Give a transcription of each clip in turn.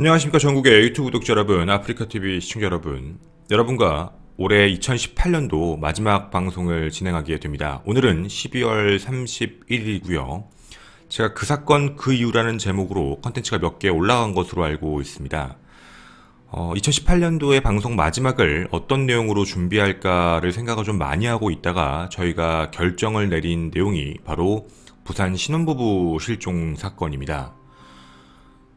안녕하십니까 전국의 유튜브 구독자 여러분, 아프리카TV 시청자 여러분. 여러분과 올해 2018년도 마지막 방송을 진행하게 됩니다. 오늘은 12월 31일이고요. 제가 그 사건 그 이유라는 제목으로 컨텐츠가 몇 개 올라간 것으로 알고 있습니다. 2018년도의 방송 마지막을 어떤 내용으로 준비할까를 생각을 좀 많이 하고 있다가 저희가 결정을 내린 내용이 바로 부산 신혼부부 실종 사건입니다.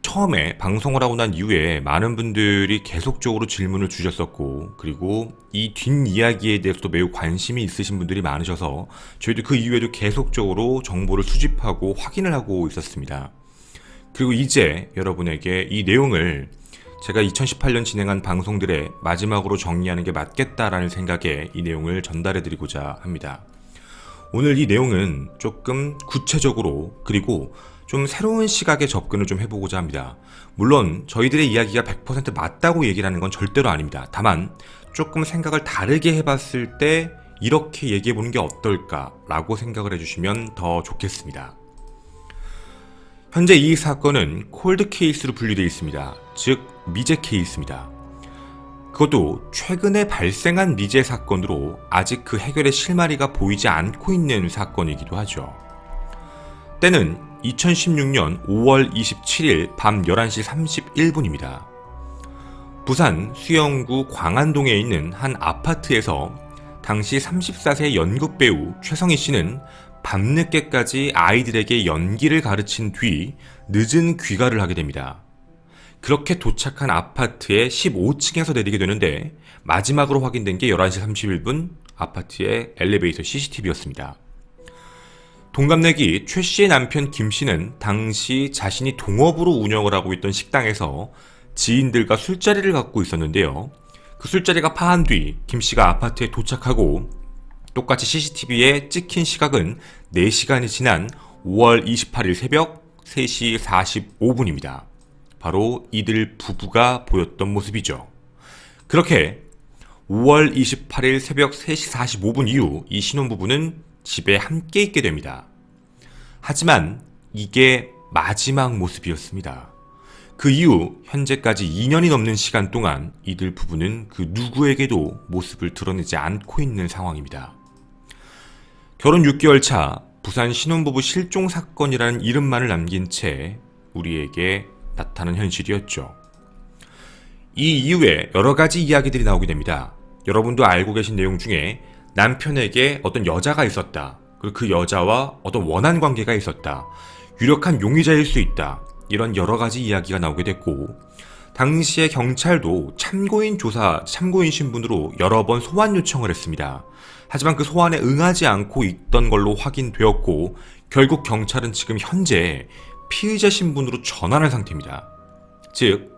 처음에 방송을 하고 난 이후에 많은 분들이 계속적으로 질문을 주셨었고, 그리고 이 뒷이야기에 대해서도 매우 관심이 있으신 분들이 많으셔서 저희도 그 이후에도 계속적으로 정보를 수집하고 확인을 하고 있었습니다. 그리고 이제 여러분에게 이 내용을 제가 2018년 진행한 방송들의 마지막으로 정리하는 게 맞겠다라는 생각에 이 내용을 전달해드리고자 합니다. 오늘 이 내용은 조금 구체적으로, 그리고 좀 새로운 시각의 접근을 좀 해보고자 합니다. 물론 저희들의 이야기가 100% 맞다고 얘기를 하는 건 절대로 아닙니다. 다만 조금 생각을 다르게 해봤을 때 이렇게 얘기해보는 게 어떨까라고 생각을 해주시면 더 좋겠습니다. 현재 이 사건은 콜드 케이스로 분류되어 있습니다. 즉 미제 케이스입니다. 그것도 최근에 발생한 미제 사건으로 아직 그 해결의 실마리가 보이지 않고 있는 사건이기도 하죠. 때는 2016년 5월 27일 밤 11시 31분입니다. 부산 수영구 광안동에 있는 한 아파트에서 당시 34세 연극 배우 최성희 씨는 밤늦게까지 아이들에게 연기를 가르친 뒤 늦은 귀가를 하게 됩니다. 그렇게 도착한 아파트의 15층에서 내리게 되는데 마지막으로 확인된 게 11시 31분 아파트의 엘리베이터 CCTV였습니다. 동갑내기 최 씨의 남편 김 씨는 당시 자신이 동업으로 운영을 하고 있던 식당에서 지인들과 술자리를 갖고 있었는데요. 그 술자리가 파한 뒤 김 씨가 아파트에 도착하고 똑같이 CCTV에 찍힌 시각은 4시간이 지난 5월 28일 새벽 3시 45분입니다. 바로 이들 부부가 보였던 모습이죠. 그렇게 5월 28일 새벽 3시 45분 이후 이 신혼부부는 집에 함께 있게 됩니다. 하지만 이게 마지막 모습이었습니다. 그 이후 현재까지 2년이 넘는 시간 동안 이들 부부는 그 누구에게도 모습을 드러내지 않고 있는 상황입니다. 결혼 6개월 차 부산 신혼부부 실종 사건이라는 이름만을 남긴 채 우리에게 나타난 현실이었죠. 이 이후에 여러 가지 이야기들이 나오게 됩니다. 여러분도 알고 계신 내용 중에 남편에게 어떤 여자가 있었다. 그리고 그 여자와 어떤 원한 관계가 있었다. 유력한 용의자일 수 있다. 이런 여러 가지 이야기가 나오게 됐고, 당시에 경찰도 참고인 신분으로 여러 번 소환 요청을 했습니다. 하지만 그 소환에 응하지 않고 있던 걸로 확인되었고, 결국 경찰은 지금 현재 피의자 신분으로 전환한 상태입니다. 즉,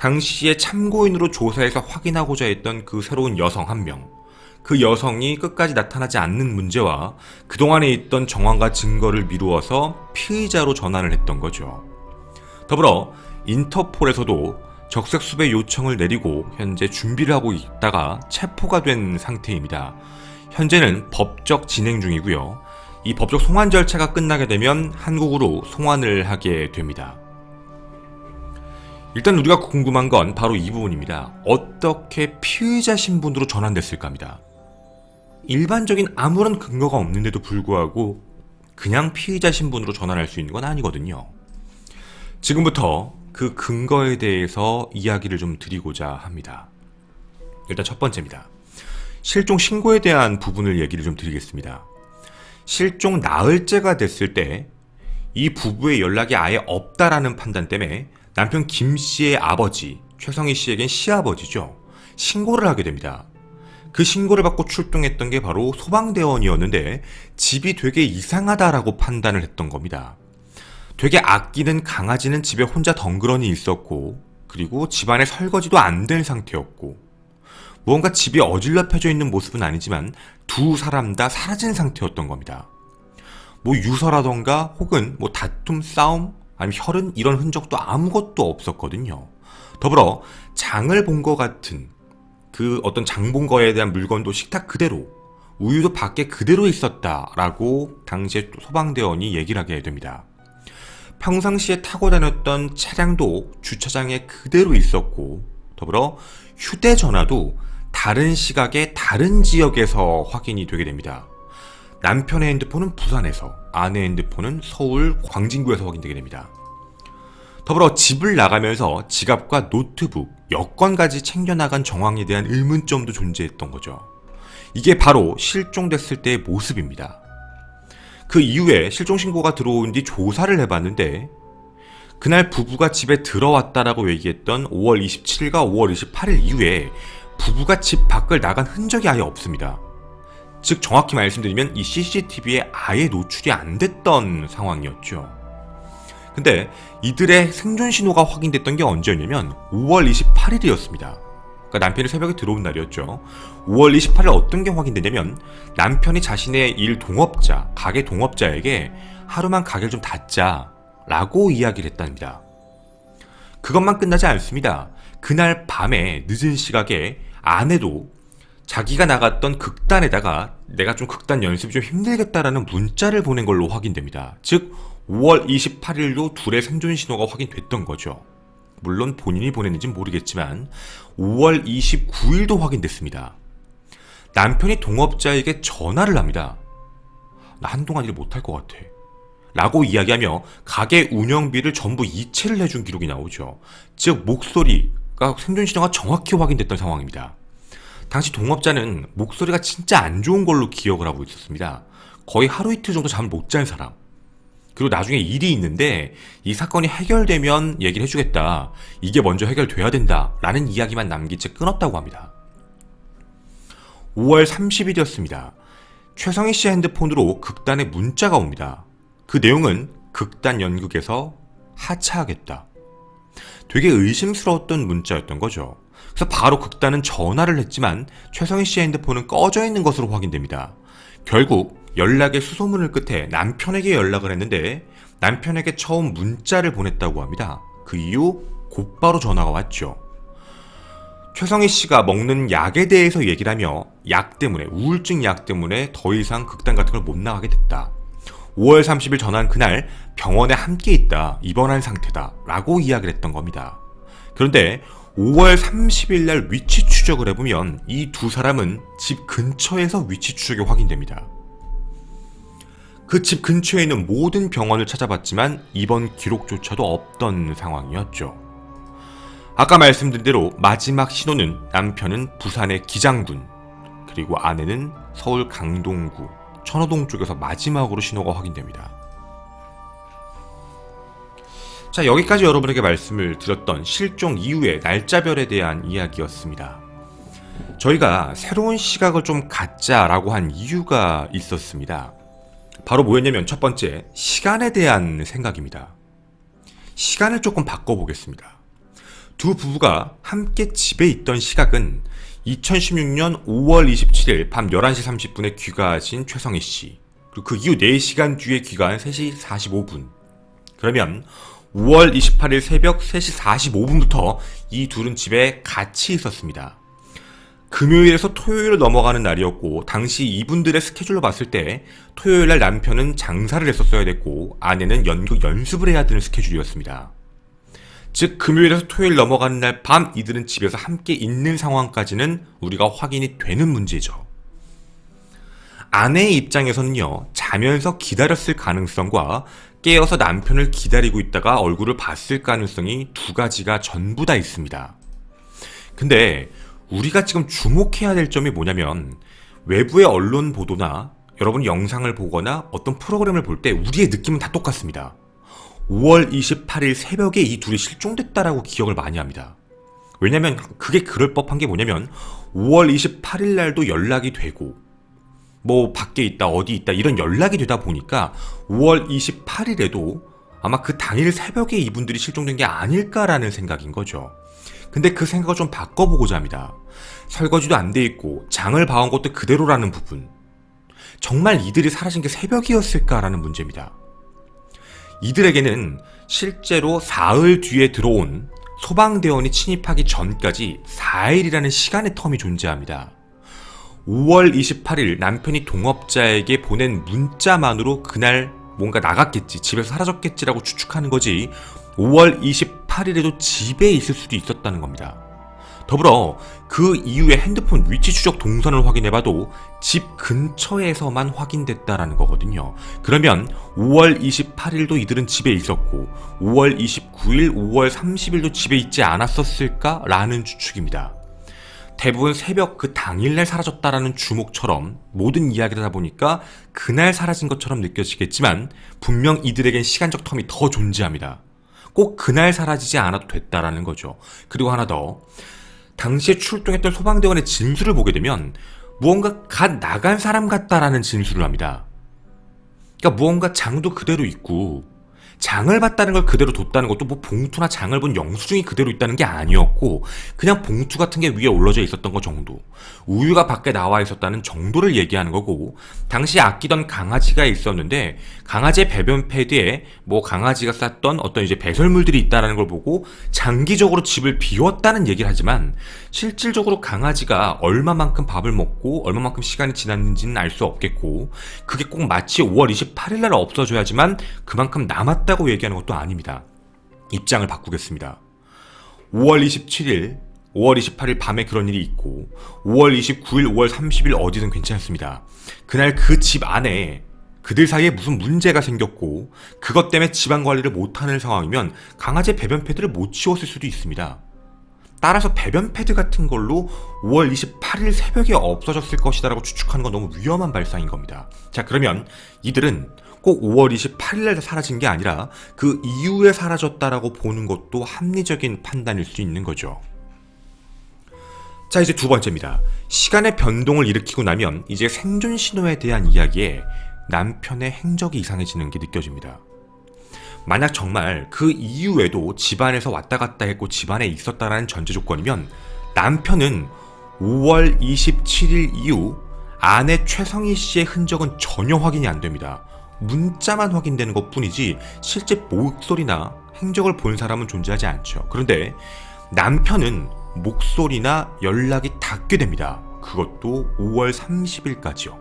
당시에 참고인으로 조사해서 확인하고자 했던 그 새로운 여성 한 명, 그 여성이 끝까지 나타나지 않는 문제와 그동안에 있던 정황과 증거를 미루어서 피의자로 전환을 했던 거죠. 더불어 인터폴에서도 적색수배 요청을 내리고 현재 준비를 하고 있다가 체포가 된 상태입니다. 현재는 법적 진행 중이고요. 이 법적 송환 절차가 끝나게 되면 한국으로 송환을 하게 됩니다. 일단 우리가 궁금한 건 바로 이 부분입니다. 어떻게 피의자 신분으로 전환됐을까 합니다. 일반적인 아무런 근거가 없는데도 불구하고 그냥 피의자 신분으로 전환할 수 있는 건 아니거든요. 지금부터 그 근거에 대해서 이야기를 좀 드리고자 합니다. 일단 첫 번째입니다. 실종 신고에 대한 부분을 얘기를 좀 드리겠습니다. 실종 나흘째가 됐을 때 이 부부의 연락이 아예 없다라는 판단 때문에 남편 김 씨의 아버지 최성희 씨에겐 시아버지죠. 신고를 하게 됩니다. 그 신고를 받고 출동했던 게 바로 소방대원이었는데 집이 되게 이상하다라고 판단을 했던 겁니다. 되게 아끼는 강아지는 집에 혼자 덩그러니 있었고, 그리고 집안에 설거지도 안 된 상태였고, 무언가 집이 어질러펴져 있는 모습은 아니지만 두 사람 다 사라진 상태였던 겁니다. 뭐 유서라던가 혹은 뭐 다툼, 싸움, 아니면 혈흔 이런 흔적도 아무것도 없었거든요. 더불어 장을 본 것 같은 그 어떤 장 본 거에 대한 물건도 식탁 그대로, 우유도 밖에 그대로 있었다라고 당시에 소방대원이 얘기를 하게 됩니다. 평상시에 타고 다녔던 차량도 주차장에 그대로 있었고, 더불어 휴대전화도 다른 시각의 다른 지역에서 확인이 되게 됩니다. 남편의 핸드폰은 부산에서, 아내의 핸드폰은 서울 광진구에서 확인되게 됩니다. 더불어 집을 나가면서 지갑과 노트북, 여권까지 챙겨나간 정황에 대한 의문점도 존재했던 거죠. 이게 바로 실종됐을 때의 모습입니다. 그 이후에 실종신고가 들어온 뒤 조사를 해봤는데 그날 부부가 집에 들어왔다라고 얘기했던 5월 27일과 5월 28일 이후에 부부가 집 밖을 나간 흔적이 아예 없습니다. 즉 정확히 말씀드리면 이 CCTV에 아예 노출이 안 됐던 상황이었죠. 근데 이들의 생존 신호가 확인됐던 게 언제였냐면 5월 28일이었습니다. 그러니까 남편이 새벽에 들어온 날이었죠. 5월 28일 어떤 게 확인되냐면 남편이 자신의 일 동업자, 가게 동업자에게 하루만 가게를 좀 닫자 라고 이야기를 했답니다. 그것만 끝나지 않습니다. 그날 밤에 늦은 시각에 아내도 자기가 나갔던 극단에다가 내가 좀 극단 연습이 좀 힘들겠다라는 문자를 보낸 걸로 확인됩니다. 즉 5월 28일도 둘의 생존 신호가 확인됐던 거죠. 물론 본인이 보냈는지는 모르겠지만 5월 29일도 확인됐습니다. 남편이 동업자에게 전화를 합니다. 나 한동안 일 못할 것 같아 라고 이야기하며 가게 운영비를 전부 이체를 해준 기록이 나오죠. 즉 목소리가 생존 신호가 정확히 확인됐던 상황입니다. 당시 동업자는 목소리가 진짜 안 좋은 걸로 기억을 하고 있었습니다. 거의 하루 이틀 정도 잠을 못 잔 사람. 그리고 나중에 일이 있는데 이 사건이 해결되면 얘기를 해주겠다. 이게 먼저 해결돼야 된다. 라는 이야기만 남긴 채 끊었다고 합니다. 5월 30일이었습니다. 최성희 씨의 핸드폰으로 극단의 문자가 옵니다. 그 내용은 극단 연극에서 하차하겠다. 되게 의심스러웠던 문자였던 거죠. 그래서 바로 극단은 전화를 했지만 최성희 씨의 핸드폰은 꺼져 있는 것으로 확인됩니다. 결국 연락의 수소문을 끝에 남편에게 연락을 했는데 남편에게 처음 문자를 보냈다고 합니다. 그 이후 곧바로 전화가 왔죠. 최성희 씨가 먹는 약에 대해서 얘기를 하며 약 때문에, 우울증 약 때문에 더 이상 극단 같은 걸 못 나가게 됐다. 5월 30일 전화한 그날 병원에 함께 있다, 입원한 상태다 라고 이야기를 했던 겁니다. 그런데 5월 30일 날 위치 추적을 해보면 이 두 사람은 집 근처에서 위치 추적이 확인됩니다. 그 집 근처에 있는 모든 병원을 찾아봤지만 입원 기록조차도 없던 상황이었죠. 아까 말씀드린 대로 마지막 신호는 남편은 부산의 기장군, 그리고 아내는 서울 강동구, 천호동 쪽에서 마지막으로 신호가 확인됩니다. 자, 여기까지 여러분에게 말씀을 드렸던 실종 이후의 날짜별에 대한 이야기였습니다. 저희가 새로운 시각을 좀 갖자라고 한 이유가 있었습니다. 바로 뭐였냐면 첫 번째, 시간에 대한 생각입니다. 시간을 조금 바꿔보겠습니다. 두 부부가 함께 집에 있던 시각은 2016년 5월 27일 밤 11시 30분에 귀가하신 최성희 씨, 그리고 그 이후 4시간 뒤에 귀가한 3시 45분. 그러면 5월 28일 새벽 3시 45분부터 이 둘은 집에 같이 있었습니다. 금요일에서 토요일로 넘어가는 날이었고 당시 이분들의 스케줄로 봤을 때 토요일날 남편은 장사를 했었어야 됐고 아내는 연극 연습을 해야 되는 스케줄이었습니다. 즉 금요일에서 토요일 넘어가는 날 밤 이들은 집에서 함께 있는 상황까지는 우리가 확인이 되는 문제죠. 아내의 입장에서는요, 자면서 기다렸을 가능성과 깨어서 남편을 기다리고 있다가 얼굴을 봤을 가능성이 두 가지가 전부 다 있습니다. 근데 우리가 지금 주목해야 될 점이 뭐냐면 외부의 언론 보도나 여러분 영상을 보거나 어떤 프로그램을 볼 때 우리의 느낌은 다 똑같습니다. 5월 28일 새벽에 이 둘이 실종됐다라고 기억을 많이 합니다. 왜냐면 그게 그럴 법한 게 뭐냐면 5월 28일 날도 연락이 되고 뭐 밖에 있다 어디 있다 이런 연락이 되다 보니까 5월 28일에도 아마 그 당일 새벽에 이분들이 실종된 게 아닐까라는 생각인 거죠. 근데 그 생각을 좀 바꿔보고자 합니다. 설거지도 안 돼 있고 장을 봐온 것도 그대로라는 부분, 정말 이들이 사라진 게 새벽이었을까라는 문제입니다. 이들에게는 실제로 사흘 뒤에 들어온 소방대원이 침입하기 전까지 4일이라는 시간의 텀이 존재합니다. 5월 28일 남편이 동업자에게 보낸 문자만으로 그날 뭔가 나갔겠지, 집에서 사라졌겠지라고 추측하는 거지 5월 28일에도 집에 있을 수도 있었다는 겁니다. 더불어 그 이후에 핸드폰 위치 추적 동선을 확인해봐도 집 근처에서만 확인됐다라는 거거든요. 그러면 5월 28일도 이들은 집에 있었고 5월 29일, 5월 30일도 집에 있지 않았었을까라는 추측입니다. 대부분 새벽 그 당일날 사라졌다라는 주목처럼 모든 이야기를 하다 보니까 그날 사라진 것처럼 느껴지겠지만 분명 이들에겐 시간적 텀이 더 존재합니다. 꼭 그날 사라지지 않아도 됐다라는 거죠. 그리고 하나 더, 당시에 출동했던 소방대원의 진술을 보게 되면 무언가 갓 나간 사람 같다라는 진술을 합니다. 그러니까 무언가 장도 그대로 있고 장을 봤다는 걸 그대로 뒀다는 것도 뭐 봉투나 장을 본 영수증이 그대로 있다는 게 아니었고 그냥 봉투 같은 게 위에 올려져 있었던 것 정도, 우유가 밖에 나와 있었다는 정도를 얘기하는 거고, 당시 아끼던 강아지가 있었는데 강아지의 배변 패드에 뭐 강아지가 쌌던 어떤 이제 배설물들이 있다는 걸 보고 장기적으로 집을 비웠다는 얘기를 하지만 실질적으로 강아지가 얼마만큼 밥을 먹고 얼마만큼 시간이 지났는지는 알 수 없겠고 그게 꼭 마치 5월 28일 날 없어져야지만 그만큼 남았다고 얘기하는 것도 아닙니다. 입장을 바꾸겠습니다. 5월 27일, 5월 28일 밤에 그런 일이 있고 5월 29일, 5월 30일 어디든 괜찮습니다. 그날 그 집 안에 그들 사이에 무슨 문제가 생겼고 그것 때문에 집안 관리를 못하는 상황이면 강아지 배변 패드를 못 치웠을 수도 있습니다. 따라서 배변 패드 같은 걸로 5월 28일 새벽에 없어졌을 것이다 라고 추측하는 건 너무 위험한 발상인 겁니다. 자, 그러면 이들은 꼭 5월 28일에 사라진 게 아니라 그 이후에 사라졌다라고 보는 것도 합리적인 판단일 수 있는 거죠. 자, 이제 두 번째입니다. 시간의 변동을 일으키고 나면 이제 생존 신호에 대한 이야기에 남편의 행적이 이상해지는 게 느껴집니다. 만약 정말 그 이후에도 집안에서 왔다 갔다 했고 집안에 있었다라는 전제 조건이면 남편은 5월 27일 이후 아내 최성희 씨의 흔적은 전혀 확인이 안 됩니다. 문자만 확인되는 것 뿐이지 실제 목소리나 행적을 본 사람은 존재하지 않죠. 그런데 남편은 목소리나 연락이 닿게 됩니다. 그것도 5월 30일까지요.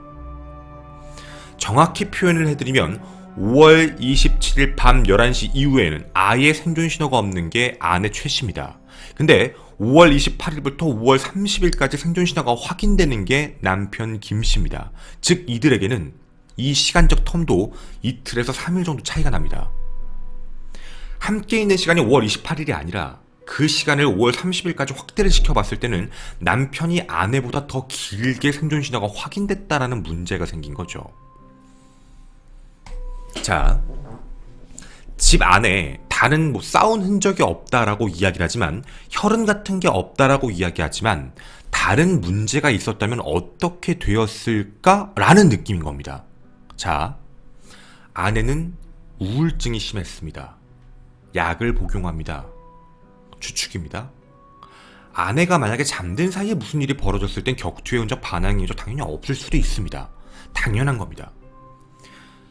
정확히 표현을 해드리면 5월 27일 밤 11시 이후에는 아예 생존 신호가 없는 게 아내 최 씨입니다. 근데 5월 28일부터 5월 30일까지 생존 신호가 확인되는 게 남편 김 씨입니다. 즉 이들에게는 이 시간적 텀도 이틀에서 3일 정도 차이가 납니다. 함께 있는 시간이 5월 28일이 아니라 그 시간을 5월 30일까지 확대를 시켜봤을 때는 남편이 아내보다 더 길게 생존 신호가 확인됐다라는 문제가 생긴 거죠. 자, 집 안에 다른 싸운 흔적이 없다라고 이야기를 하지만 혈흔 같은 게 없다라고 이야기하지만 다른 문제가 있었다면 어떻게 되었을까라는 느낌인 겁니다. 자, 아내는 우울증이 심했습니다. 약을 복용합니다. 추측입니다. 아내가 만약에 잠든 사이에 무슨 일이 벌어졌을 땐 격투의 흔적, 반항의 흔적 당연히 없을 수도 있습니다. 당연한 겁니다.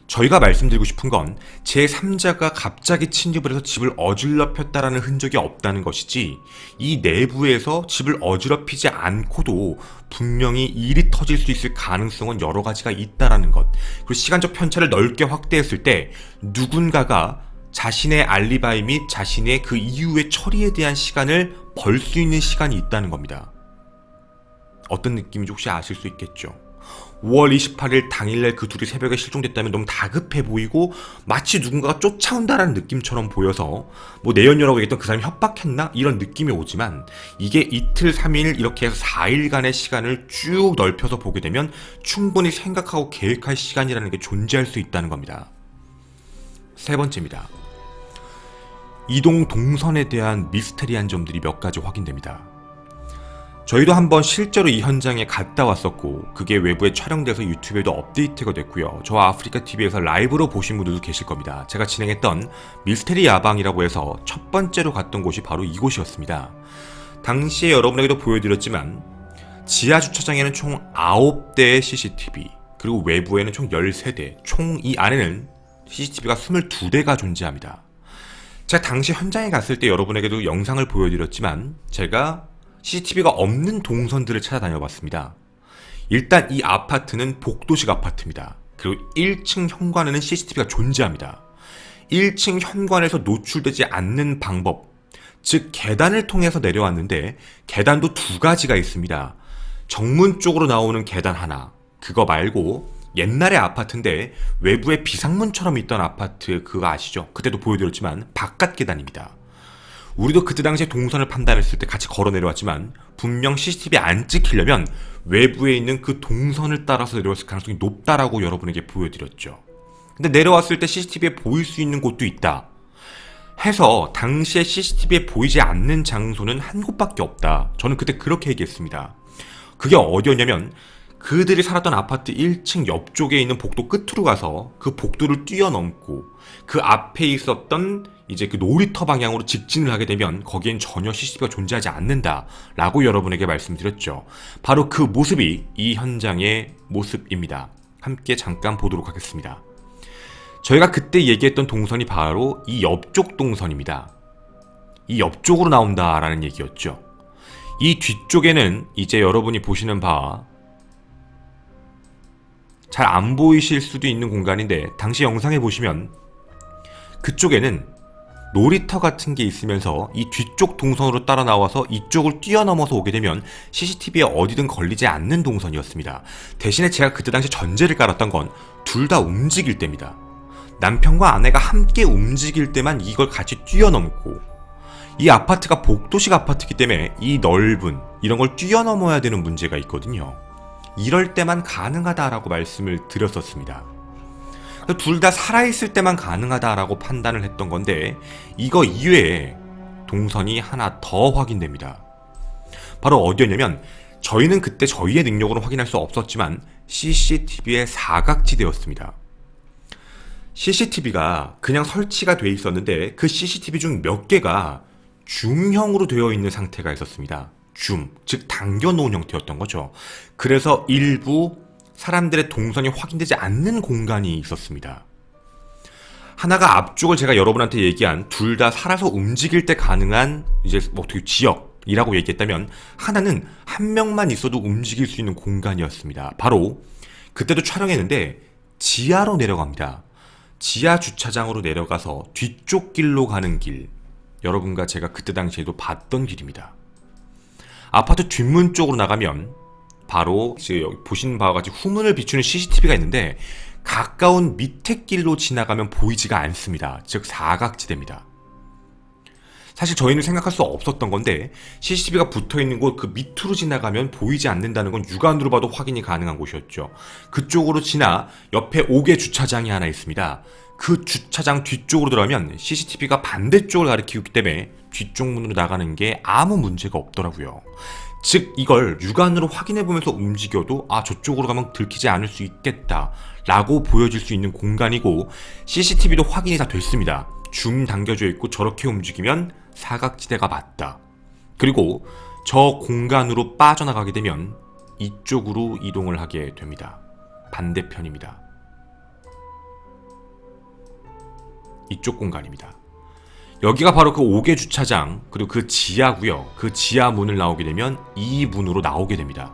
저희가 말씀드리고 싶은 건 제3자가 갑자기 침입을 해서 집을 어질럽혔다라는 흔적이 없다는 것이지 이 내부에서 집을 어지럽히지 않고도 분명히 일이 터질 수 있을 가능성은 여러 가지가 있다라는 것. 그리고 시간적 편차를 넓게 확대했을 때 누군가가 자신의 알리바이 및 자신의 그 이후의 처리에 대한 시간을 벌 수 있는 시간이 있다는 겁니다. 어떤 느낌인지 혹시 아실 수 있겠죠? 5월 28일 당일날 그 둘이 새벽에 실종됐다면 너무 다급해 보이고 마치 누군가가 쫓아온다라는 느낌처럼 보여서 뭐 내연녀라고 얘기했던 그 사람이 협박했나? 이런 느낌이 오지만 이게 이틀, 3일 이렇게 해서 4일간의 시간을 쭉 넓혀서 보게 되면 충분히 생각하고 계획할 시간이라는 게 존재할 수 있다는 겁니다. 세 번째입니다. 이동 동선에 대한 미스테리한 점들이 몇 가지 확인됩니다. 저희도 한번 실제로 이 현장에 갔다 왔었고 그게 외부에 촬영돼서 유튜브에도 업데이트가 됐고요. 저와 아프리카TV에서 라이브로 보신 분들도 계실 겁니다. 제가 진행했던 미스테리 야방이라고 해서 첫 번째로 갔던 곳이 바로 이곳이었습니다. 당시에 여러분에게도 보여드렸지만 지하 주차장에는 총 9대의 CCTV 그리고 외부에는 총 13대, 총 이 안에는 CCTV가 22대가 존재합니다. 제가 당시 현장에 갔을 때 여러분에게도 영상을 보여드렸지만 제가 CCTV가 없는 동선들을 찾아다녀봤습니다. 일단 이 아파트는 복도식 아파트입니다. 그리고 1층 현관에는 CCTV가 존재합니다. 1층 현관에서 노출되지 않는 방법, 즉 계단을 통해서 내려왔는데 계단도 두 가지가 있습니다. 정문 쪽으로 나오는 계단 하나, 그거 말고 옛날의 아파트인데 외부에 비상문처럼 있던 아파트 그거 아시죠? 그때도 보여드렸지만 바깥 계단입니다. 우리도 그때 당시에 동선을 판단했을 때 같이 걸어 내려왔지만 분명 CCTV에 안 찍히려면 외부에 있는 그 동선을 따라서 내려왔을 가능성이 높다라고 여러분에게 보여드렸죠. 근데 내려왔을 때 CCTV에 보일 수 있는 곳도 있다 해서 당시에 CCTV에 보이지 않는 장소는 한 곳밖에 없다. 저는 그때 그렇게 얘기했습니다. 그게 어디였냐면 그들이 살았던 아파트 1층 옆쪽에 있는 복도 끝으로 가서 그 복도를 뛰어넘고 그 앞에 있었던 이제 그 놀이터 방향으로 직진을 하게 되면 거기엔 전혀 CCTV가 존재하지 않는다라고 여러분에게 말씀드렸죠. 바로 그 모습이 이 현장의 모습입니다. 함께 잠깐 보도록 하겠습니다. 저희가 그때 얘기했던 동선이 바로 이 옆쪽 동선입니다. 이 옆쪽으로 나온다라는 얘기였죠. 이 뒤쪽에는 이제 여러분이 보시는 바 잘 안 보이실 수도 있는 공간인데 당시 영상에 보시면 그쪽에는 놀이터 같은 게 있으면서 이 뒤쪽 동선으로 따라 나와서 이쪽을 뛰어넘어서 오게 되면 CCTV에 어디든 걸리지 않는 동선이었습니다. 대신에 제가 그때 당시 전제를 깔았던 건 둘 다 움직일 때입니다. 남편과 아내가 함께 움직일 때만 이걸 같이 뛰어넘고, 이 아파트가 복도식 아파트이기 때문에 이 넓은 이런 걸 뛰어넘어야 되는 문제가 있거든요. 이럴 때만 가능하다라고 말씀을 드렸었습니다. 둘 다 살아있을 때만 가능하다라고 판단을 했던 건데 이거 이외에 동선이 하나 더 확인됩니다. 바로 어디였냐면 저희는 그때 저희의 능력으로 확인할 수 없었지만 CCTV의 사각지대였습니다. CCTV가 그냥 설치가 돼 있었는데 그 CCTV 중 몇 개가 줌형으로 되어 있는 상태가 있었습니다. 줌, 즉 당겨놓은 형태였던 거죠. 그래서 일부 사람들의 동선이 확인되지 않는 공간이 있었습니다. 하나가 앞쪽을 제가 여러분한테 얘기한 둘 다 살아서 움직일 때 가능한 이제 어떻게 지역이라고 얘기했다면, 하나는 한 명만 있어도 움직일 수 있는 공간이었습니다. 바로 그때도 촬영했는데 지하로 내려갑니다. 지하 주차장으로 내려가서 뒤쪽 길로 가는 길, 여러분과 제가 그때 당시에도 봤던 길입니다. 아파트 뒷문 쪽으로 나가면 바로 여기 보시는 바와 같이 후문을 비추는 CCTV가 있는데 가까운 밑에 길로 지나가면 보이지가 않습니다. 즉 사각지대입니다. 사실 저희는 생각할 수 없었던 건데 CCTV가 붙어있는 곳 그 밑으로 지나가면 보이지 않는다는 건 육안으로 봐도 확인이 가능한 곳이었죠. 그쪽으로 지나 옆에 5개 주차장이 하나 있습니다. 그 주차장 뒤쪽으로 들어가면 CCTV가 반대쪽을 가리키기 때문에 뒤쪽 문으로 나가는 게 아무 문제가 없더라고요. 즉 이걸 육안으로 확인해보면서 움직여도 저쪽으로 가면 들키지 않을 수 있겠다 라고 보여질 수 있는 공간이고, CCTV도 확인이 다 됐습니다. 줌 당겨져 있고 저렇게 움직이면 사각지대가 맞다. 그리고 저 공간으로 빠져나가게 되면 이쪽으로 이동을 하게 됩니다. 반대편입니다. 이쪽 공간입니다. 여기가 바로 그 5개 주차장 그리고 그 지하고요. 그 지하 문을 나오게 되면 이 문으로 나오게 됩니다.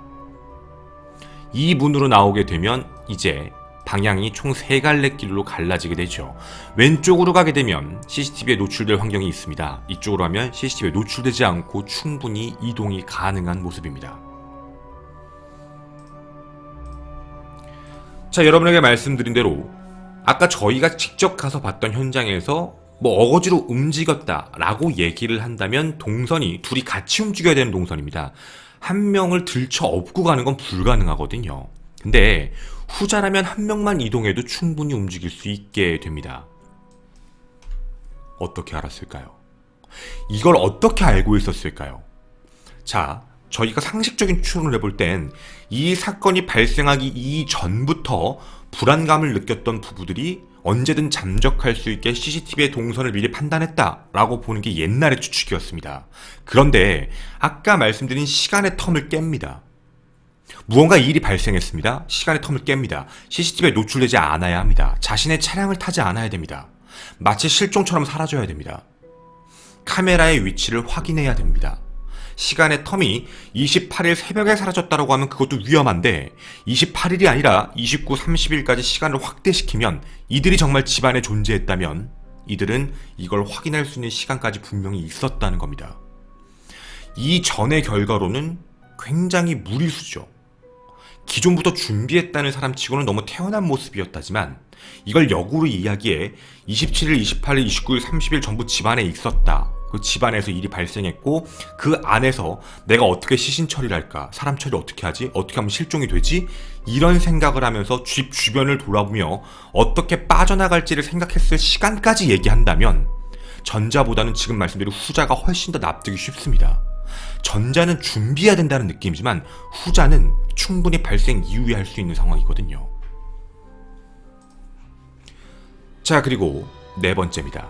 이 문으로 나오게 되면 이제 방향이 총 3갈래 길로 갈라지게 되죠. 왼쪽으로 가게 되면 CCTV에 노출될 환경이 있습니다. 이쪽으로 하면 CCTV에 노출되지 않고 충분히 이동이 가능한 모습입니다. 자, 여러분에게 말씀드린 대로 아까 저희가 직접 가서 봤던 현장에서 어거지로 움직였다 라고 얘기를 한다면 동선이 둘이 같이 움직여야 되는 동선입니다. 한 명을 들쳐 업고 가는 건 불가능하거든요. 근데 후자라면 한 명만 이동해도 충분히 움직일 수 있게 됩니다. 어떻게 알았을까요? 이걸 어떻게 알고 있었을까요? 자, 저희가 상식적인 추론을 해볼 땐 이 사건이 발생하기 이전부터 불안감을 느꼈던 부부들이 언제든 잠적할 수 있게 CCTV의 동선을 미리 판단했다라고 보는 게 옛날의 추측이었습니다. 그런데 아까 말씀드린 시간의 텀을 깹니다. 무언가 일이 발생했습니다. 시간의 텀을 깹니다. CCTV에 노출되지 않아야 합니다. 자신의 차량을 타지 않아야 됩니다. 마치 실종처럼 사라져야 됩니다. 카메라의 위치를 확인해야 됩니다. 시간의 텀이 28일 새벽에 사라졌다고 하면 그것도 위험한데 28일이 아니라 29, 30일까지 시간을 확대시키면 이들이 정말 집안에 존재했다면 이들은 이걸 확인할 수 있는 시간까지 분명히 있었다는 겁니다. 이 전의 결과로는 굉장히 무리수죠. 기존부터 준비했다는 사람치고는 너무 태어난 모습이었다지만 이걸 역으로 이야기해 27일, 28일, 29일, 30일 전부 집안에 있었다. 그 집안에서 일이 발생했고 그 안에서 내가 어떻게 시신 처리를 할까? 사람 처리를 어떻게 하지? 어떻게 하면 실종이 되지? 이런 생각을 하면서 집 주변을 돌아보며 어떻게 빠져나갈지를 생각했을 시간까지 얘기한다면 전자보다는 지금 말씀드린 후자가 훨씬 더 납득이 쉽습니다. 전자는 준비해야 된다는 느낌이지만 후자는 충분히 발생 이후에 할 수 있는 상황이거든요. 자, 그리고 네 번째입니다.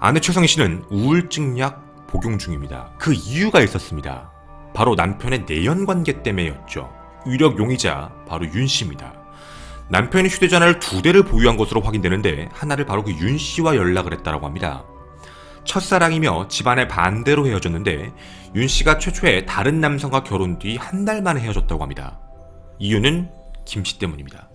아내 최성희 씨는 우울증약 복용 중입니다. 그 이유가 있었습니다. 바로 남편의 내연관계 때문에였죠. 유력 용의자 바로 윤 씨입니다. 남편이 휴대전화를 2대를 보유한 것으로 확인되는데 하나를 바로 그 윤 씨와 연락을 했다고 합니다. 첫사랑이며 집안의 반대로 헤어졌는데 윤 씨가 최초에 다른 남성과 결혼 뒤 한 달 만에 헤어졌다고 합니다. 이유는 김 씨 때문입니다.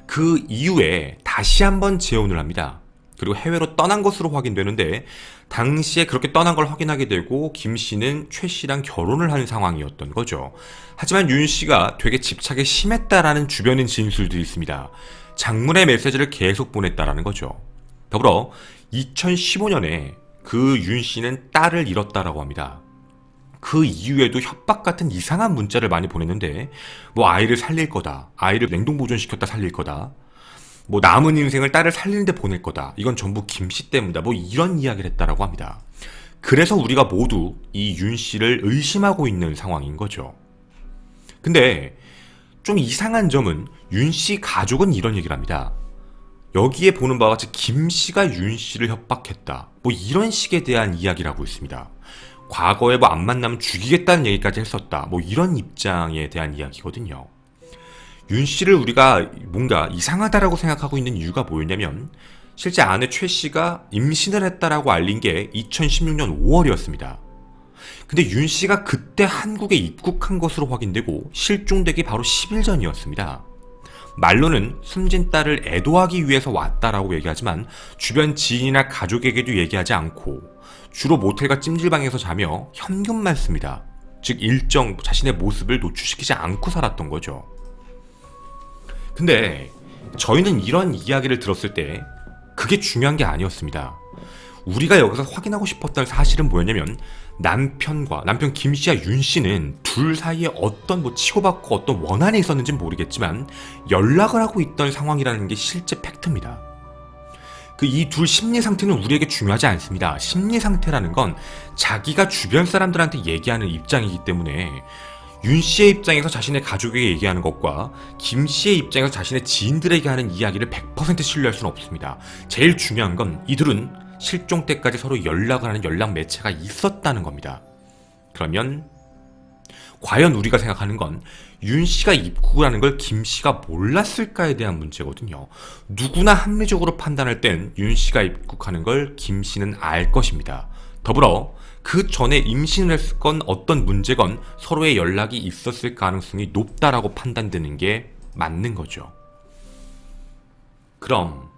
그 이후에 다시 한번 재혼을 합니다. 그리고 해외로 떠난 것으로 확인되는데 당시에 그렇게 떠난 걸 확인하게 되고 김 씨는 최 씨랑 결혼을 한 상황이었던 거죠. 하지만 윤 씨가 되게 집착이 심했다라는 주변인 진술들이 있습니다. 장문의 메시지를 계속 보냈다라는 거죠. 더불어 2015년에 그 윤 씨는 딸을 잃었다라고 합니다. 그 이후에도 협박 같은 이상한 문자를 많이 보냈는데 뭐 아이를 살릴 거다, 아이를 냉동 보존시켰다 살릴 거다, 뭐 남은 인생을 딸을 살리는데 보낼 거다, 이건 전부 김 씨 때문이다, 뭐 이런 이야기를 했다라고 합니다. 그래서 우리가 모두 이 윤 씨를 의심하고 있는 상황인 거죠. 근데 좀 이상한 점은 윤 씨 가족은 이런 얘기를 합니다. 여기에 보는 바와 같이 김 씨가 윤 씨를 협박했다, 뭐 이런 식에 대한 이야기를 하고 있습니다. 과거에 뭐 안 만나면 죽이겠다는 얘기까지 했었다, 뭐 이런 입장에 대한 이야기거든요. 윤 씨를 우리가 뭔가 이상하다라고 생각하고 있는 이유가 뭐였냐면 실제 아내 최 씨가 임신을 했다라고 알린 게 2016년 5월이었습니다. 근데 윤 씨가 그때 한국에 입국한 것으로 확인되고 실종되기 바로 10일 전이었습니다. 말로는 숨진 딸을 애도하기 위해서 왔다라고 얘기하지만 주변 지인이나 가족에게도 얘기하지 않고 주로 모텔과 찜질방에서 자며 현금만 씁니다. 즉 일정 자신의 모습을 노출시키지 않고 살았던 거죠. 근데 저희는 이런 이야기를 들었을 때 그게 중요한 게 아니었습니다. 우리가 여기서 확인하고 싶었던 사실은 뭐였냐면 남편 김 씨와 윤 씨는 둘 사이에 어떤 뭐 치고받고 어떤 원한이 있었는지는 모르겠지만 연락을 하고 있던 상황이라는 게 실제 팩트입니다. 그 이 둘 심리 상태는 우리에게 중요하지 않습니다. 심리 상태라는 건 자기가 주변 사람들한테 얘기하는 입장이기 때문에 윤 씨의 입장에서 자신의 가족에게 얘기하는 것과 김 씨의 입장에서 자신의 지인들에게 하는 이야기를 100% 신뢰할 수는 없습니다. 제일 중요한 건 이들은 실종 때까지 서로 연락을 하는 연락 매체가 있었다는 겁니다. 그러면 과연 우리가 생각하는 건 윤 씨가 입국을 하는 걸 김 씨가 몰랐을까에 대한 문제거든요. 누구나 합리적으로 판단할 땐 윤 씨가 입국하는 걸 김 씨는 알 것입니다. 더불어 그 전에 임신을 했건 어떤 문제건 서로의 연락이 있었을 가능성이 높다라고 판단되는 게 맞는 거죠. 그럼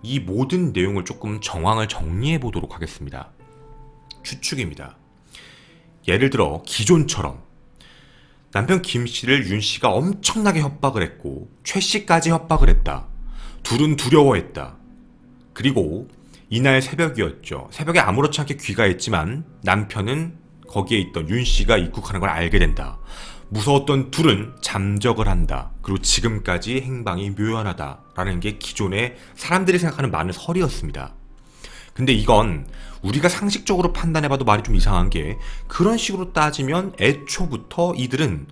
이 모든 내용을 조금 정황을 정리해 보도록 하겠습니다. 추측입니다. 예를 들어 기존처럼 남편 김 씨를 윤 씨가 엄청나게 협박을 했고 최 씨까지 협박을 했다. 둘은 두려워했다. 그리고 이날 새벽이었죠. 새벽에 아무렇지 않게 귀가했지만 남편은 거기에 있던 윤 씨가 입국하는 걸 알게 된다. 무서웠던 둘은 잠적을 한다. 그리고 지금까지 행방이 묘연하다라는 게 기존에 사람들이 생각하는 많은 설이었습니다. 근데 이건 우리가 상식적으로 판단해봐도 말이 좀 이상한 게 그런 식으로 따지면 애초부터 이들은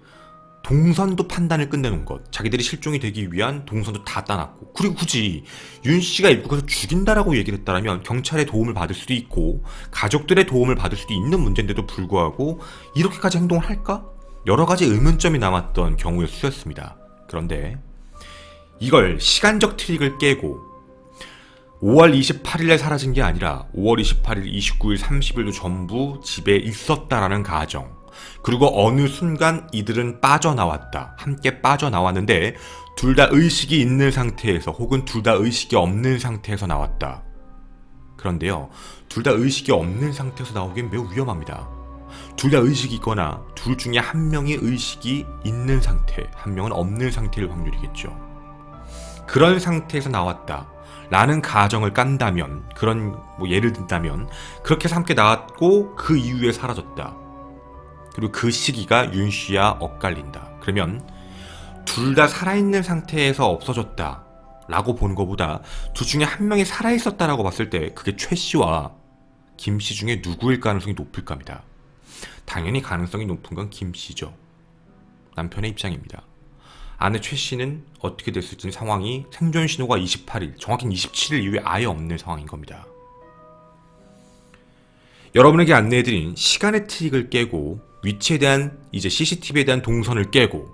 동선도 판단을 끝내놓은 것, 자기들이 실종이 되기 위한 동선도 다 따놨고, 그리고 굳이 윤 씨가 입국해서 죽인다라고 얘기를 했다면 경찰의 도움을 받을 수도 있고 가족들의 도움을 받을 수도 있는 문제인데도 불구하고 이렇게까지 행동을 할까? 여러 가지 의문점이 남았던 경우의 수였습니다. 그런데 이걸 시간적 트릭을 깨고 5월 28일에 사라진 게 아니라 5월 28일, 29일, 30일도 전부 집에 있었다라는 가정. 그리고 어느 순간 이들은 빠져나왔다. 함께 빠져나왔는데 둘 다 의식이 있는 상태에서 혹은 둘 다 의식이 없는 상태에서 나왔다. 그런데요, 둘 다 의식이 없는 상태에서 나오기엔 매우 위험합니다. 둘 다 의식이 있거나 둘 중에 한 명이 의식이 있는 상태, 한 명은 없는 상태일 확률이겠죠. 그런 상태에서 나왔다 라는 가정을 깐다면, 그런 예를 든다면 그렇게 해서 함께 나왔고 그 이후에 사라졌다. 그리고 그 시기가 윤씨와 엇갈린다. 그러면 둘 다 살아있는 상태에서 없어졌다 라고 보는 것보다 둘 중에 한 명이 살아있었다라고 봤을 때 그게 최씨와 김씨 중에 누구일 가능성이 높을 겁니다. 당연히 가능성이 높은 건 김씨죠. 남편의 입장입니다. 아내 최씨는 어떻게 됐을지 상황이 생존 신호가 28일, 정확히는 27일 이후에 아예 없는 상황인 겁니다. 여러분에게 안내해드린 시간의 트릭을 깨고 위치에 대한 이제 CCTV에 대한 동선을 깨고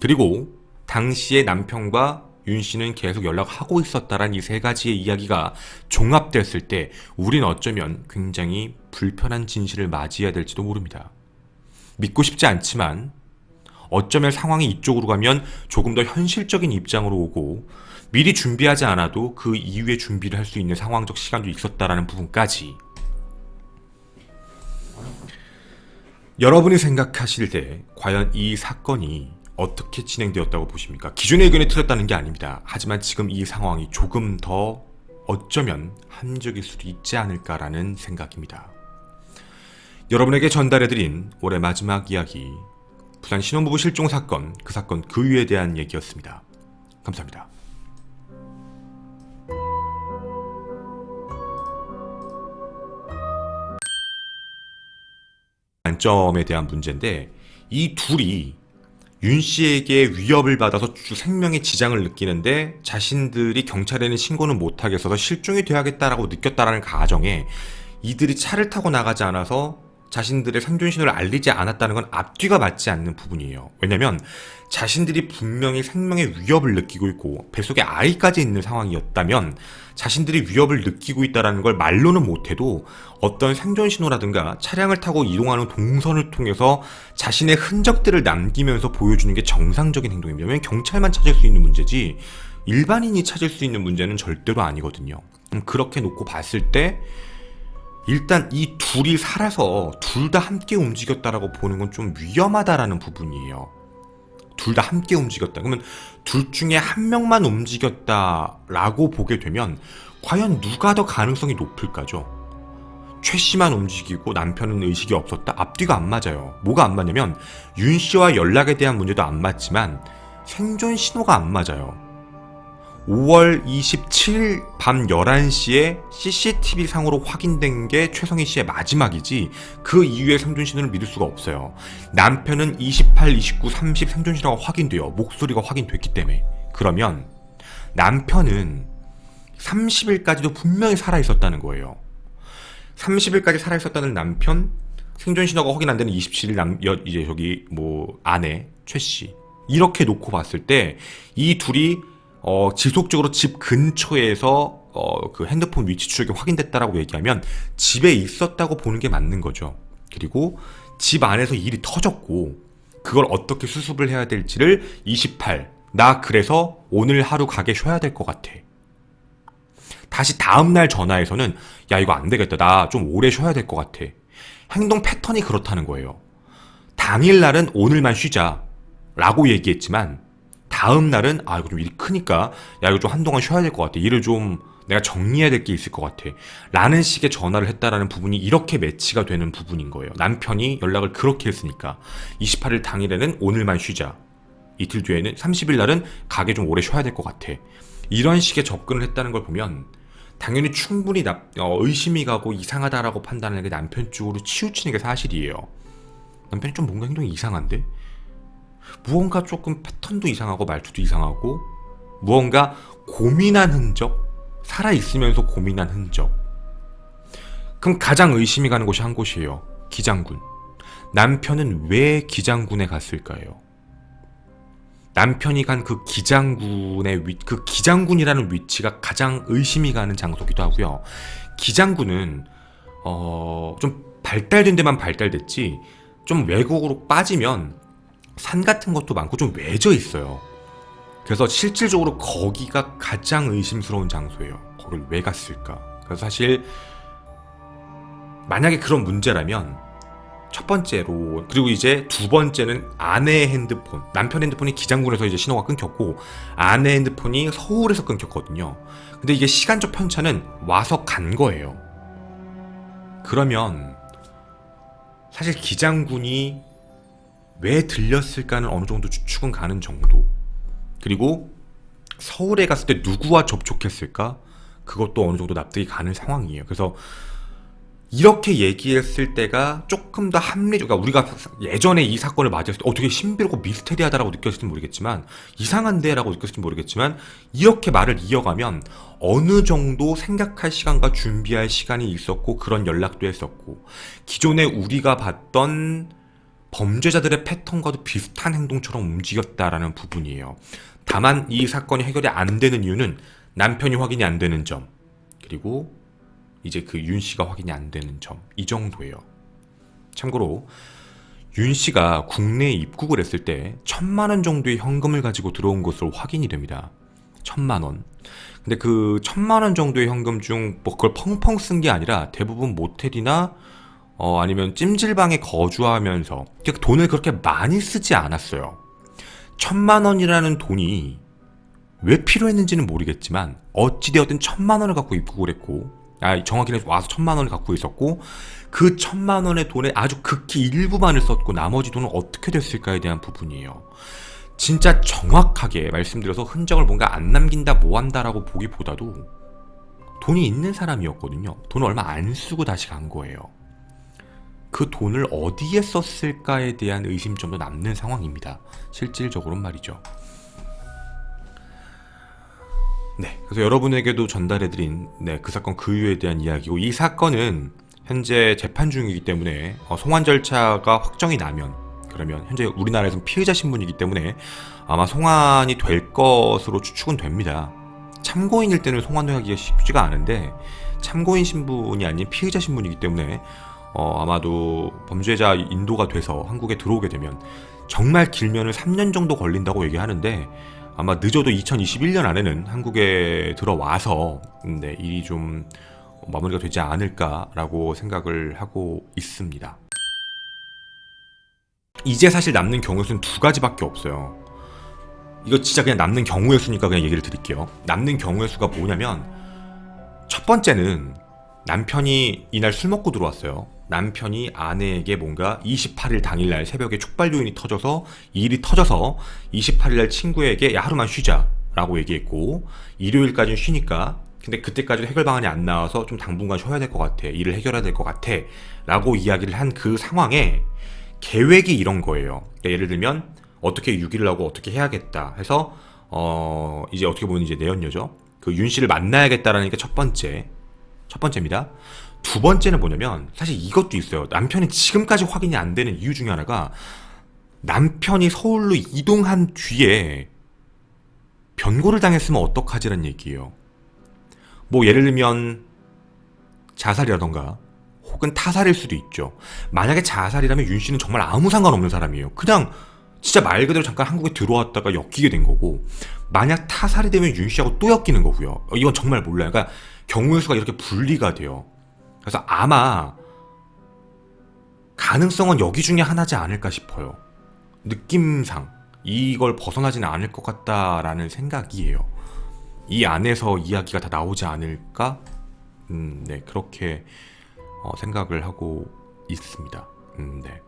그리고 당시에 남편과 윤씨는 계속 연락하고 있었다라는 이 세 가지의 이야기가 종합됐을 때 우린 어쩌면 굉장히 불편한 진실을 맞이해야 될지도 모릅니다. 믿고 싶지 않지만 어쩌면 상황이 이쪽으로 가면 조금 더 현실적인 입장으로 오고 미리 준비하지 않아도 그 이후에 준비를 할 수 있는 상황적 시간도 있었다라는 부분까지 여러분이 생각하실 때 과연 이 사건이 어떻게 진행되었다고 보십니까? 기존의 의견이 틀렸다는 게 아닙니다. 하지만 지금 이 상황이 조금 더 어쩌면 합리적일 수도 있지 않을까라는 생각입니다. 여러분에게 전달해드린 올해 마지막 이야기, 부산 신혼부부 실종 사건, 그 사건 그 이유에 대한 얘기였습니다. 감사합니다. 관점에 대한 문제인데 이 둘이 윤 씨에게 위협을 받아서 생명에 지장을 느끼는데 자신들이 경찰에는 신고는 못하겠어서 실종이 돼야겠다라고 느꼈다라는 가정에 이들이 차를 타고 나가지 않아서 자신들의 생존 신호를 알리지 않았다는 건 앞뒤가 맞지 않는 부분이에요. 왜냐면 자신들이 분명히 생명의 위협을 느끼고 있고 뱃속에 아이까지 있는 상황이었다면 자신들이 위협을 느끼고 있다는 걸 말로는 못해도 어떤 생존 신호라든가 차량을 타고 이동하는 동선을 통해서 자신의 흔적들을 남기면서 보여주는 게 정상적인 행동입니다. 왜냐면 경찰만 찾을 수 있는 문제지 일반인이 찾을 수 있는 문제는 절대로 아니거든요. 그렇게 놓고 봤을 때 일단 이 둘이 살아서 둘 다 함께 움직였다라고 보는 건 좀 위험하다라는 부분이에요. 둘 다 함께 움직였다. 그러면 둘 중에 한 명만 움직였다라고 보게 되면 과연 누가 더 가능성이 높을까죠? 최 씨만 움직이고 남편은 의식이 없었다? 앞뒤가 안 맞아요. 뭐가 안 맞냐면 윤 씨와 연락에 대한 문제도 안 맞지만 생존 신호가 안 맞아요. 5월 27일 밤 11시에 CCTV 상으로 확인된 게 최성희 씨의 마지막이지 그 이후에 생존 신호를 믿을 수가 없어요. 남편은 28, 29, 30 생존 신호가 확인돼요. 목소리가 확인됐기 때문에. 그러면 남편은 30일까지도 분명히 살아있었다는 거예요. 30일까지 살아있었다는 남편, 생존 신호가 확인 안 되는 27일 이제 저기 아내 최 씨. 이렇게 놓고 봤을 때 이 둘이 지속적으로 집 근처에서 그 핸드폰 위치 추적이 확인됐다라고 얘기하면 집에 있었다고 보는 게 맞는 거죠. 그리고 집 안에서 일이 터졌고 그걸 어떻게 수습을 해야 될지를 28, 나 그래서 오늘 하루 가게 쉬어야 될 것 같아. 다시 다음날 전화해서는 야 이거 안 되겠다. 나 좀 오래 쉬어야 될 것 같아. 행동 패턴이 그렇다는 거예요. 당일날은 오늘만 쉬자 라고 얘기했지만 다음 날은 이거 좀 일이 크니까 야 이거 좀 한동안 쉬어야 될 것 같아. 일을 좀 내가 정리해야 될 게 있을 것 같아. 라는 식의 전화를 했다라는 부분이 이렇게 매치가 되는 부분인 거예요. 남편이 연락을 그렇게 했으니까 28일 당일에는 오늘만 쉬자. 이틀 뒤에는 30일 날은 가게 좀 오래 쉬어야 될 것 같아. 이런 식의 접근을 했다는 걸 보면 당연히 충분히 의심이 가고 이상하다라고 판단하는 게 남편 쪽으로 치우치는 게 사실이에요. 남편이 좀 뭔가 행동이 이상한데? 무언가 조금 패턴도 이상하고 말투도 이상하고 무언가 고민한 흔적? 살아있으면서 고민한 흔적. 그럼 가장 의심이 가는 곳이 한 곳이에요. 기장군. 남편은 왜 기장군에 갔을까요? 남편이 간 그 기장군의 그 기장군이라는 위치가 가장 의심이 가는 장소기도 하고요. 기장군은 좀 발달된 데만 발달됐지 좀 외곽으로 빠지면 산 같은 것도 많고 좀 외져 있어요. 그래서 실질적으로 거기가 가장 의심스러운 장소예요. 거길 왜 갔을까? 그래서 사실 만약에 그런 문제라면 첫 번째로, 그리고 이제 두 번째는 아내의 핸드폰, 남편 핸드폰이 기장군에서 이제 신호가 끊겼고 아내 핸드폰이 서울에서 끊겼거든요. 근데 이게 시간적 편차는 와서 간 거예요. 그러면 사실 기장군이 왜 들렸을까는 어느 정도 추측은 가는 정도. 그리고 서울에 갔을 때 누구와 접촉했을까? 그것도 어느 정도 납득이 가는 상황이에요. 그래서 이렇게 얘기했을 때가 조금 더 합리적. 그러니까 우리가 예전에 이 사건을 맞이했을 때 되게 신비롭고 미스테리하다라고 느꼈을지 모르겠지만, 이상한데 라고 느꼈을지 모르겠지만, 이렇게 말을 이어가면 어느 정도 생각할 시간과 준비할 시간이 있었고 그런 연락도 했었고, 기존에 우리가 봤던 범죄자들의 패턴과도 비슷한 행동처럼 움직였다라는 부분이에요. 다만 이 사건이 해결이 안 되는 이유는 남편이 확인이 안 되는 점, 그리고 이제 그 윤 씨가 확인이 안 되는 점, 이 정도예요. 참고로 윤 씨가 국내에 입국을 했을 때 1,000만 원 정도의 현금을 가지고 들어온 것으로 확인이 됩니다. 1,000만 원. 근데 그 1,000만 원 정도의 현금 중 뭐 그걸 펑펑 쓴 게 아니라 대부분 모텔이나 아니면 찜질방에 거주하면서 돈을 그렇게 많이 쓰지 않았어요. 1,000만 원이라는 돈이 왜 필요했는지는 모르겠지만 어찌되었든 1,000만 원을 갖고 입국을 했고, 정확히는 와서 1,000만 원을 갖고 있었고, 그 1,000만 원의 돈에 아주 극히 일부만을 썼고 나머지 돈은 어떻게 됐을까에 대한 부분이에요. 진짜 정확하게 말씀드려서 흔적을 뭔가 안 남긴다 뭐 한다라고 보기보다도 돈이 있는 사람이었거든요. 돈을 얼마 안 쓰고 다시 간 거예요. 그 돈을 어디에 썼을까에 대한 의심점도 남는 상황입니다. 실질적으로는 말이죠. 네, 그래서 여러분에게도 전달해드린 그 사건 그 이유에 대한 이야기고, 이 사건은 현재 재판 중이기 때문에 송환 절차가 확정이 나면, 그러면 현재 우리나라에서는 피의자 신분이기 때문에 아마 송환이 될 것으로 추측은 됩니다. 참고인일 때는 송환하기가 쉽지가 않은데 참고인 신분이 아닌 피의자 신분이기 때문에 아마도 범죄자 인도가 돼서 한국에 들어오게 되면 정말 길면은 3년 정도 걸린다고 얘기하는데, 아마 늦어도 2021년 안에는 한국에 들어와서 일이 좀 마무리가 되지 않을까라고 생각을 하고 있습니다. 이제 사실 남는 경우의 수는 두 가지밖에 없어요. 이거 진짜 그냥 남는 경우의 수니까 그냥 얘기를 드릴게요. 남는 경우의 수가 뭐냐면, 첫 번째는 남편이 이날 술 먹고 들어왔어요. 남편이 아내에게 뭔가 28일 당일날 새벽에 촉발 요인이 터져서, 일이 터져서 28일날 친구에게 야 하루만 쉬자 라고 얘기했고, 일요일까지는 쉬니까 근데 그때까지도 해결 방안이 안 나와서 좀 당분간 쉬어야 될 것 같아, 일을 해결해야 될 것 같아 라고 이야기를 한 그 상황에 계획이 이런 거예요. 그러니까 예를 들면 어떻게 6일을 하고 어떻게 해야겠다 해서 이제 어떻게 보면 이제 내연녀죠. 그 윤 씨를 만나야겠다라는 게 첫 번째입니다. 두 번째는 뭐냐면, 사실 이것도 있어요. 남편이 지금까지 확인이 안 되는 이유 중에 하나가, 남편이 서울로 이동한 뒤에 변고를 당했으면 어떡하지라는 얘기예요. 뭐 예를 들면 자살이라던가 혹은 타살일 수도 있죠. 만약에 자살이라면 윤 씨는 정말 아무 상관없는 사람이에요. 그냥 진짜 말 그대로 잠깐 한국에 들어왔다가 엮이게 된 거고, 만약 타살이 되면 윤 씨하고 또 엮이는 거고요. 이건 정말 몰라요. 그러니까 경우의 수가 이렇게 분리가 돼요. 그래서 아마 가능성은 여기 중에 하나지 않을까 싶어요. 느낌상 이걸 벗어나지는 않을 것 같다라는 생각이에요. 이 안에서 이야기가 다 나오지 않을까? 네, 그렇게 생각을 하고 있습니다. 네.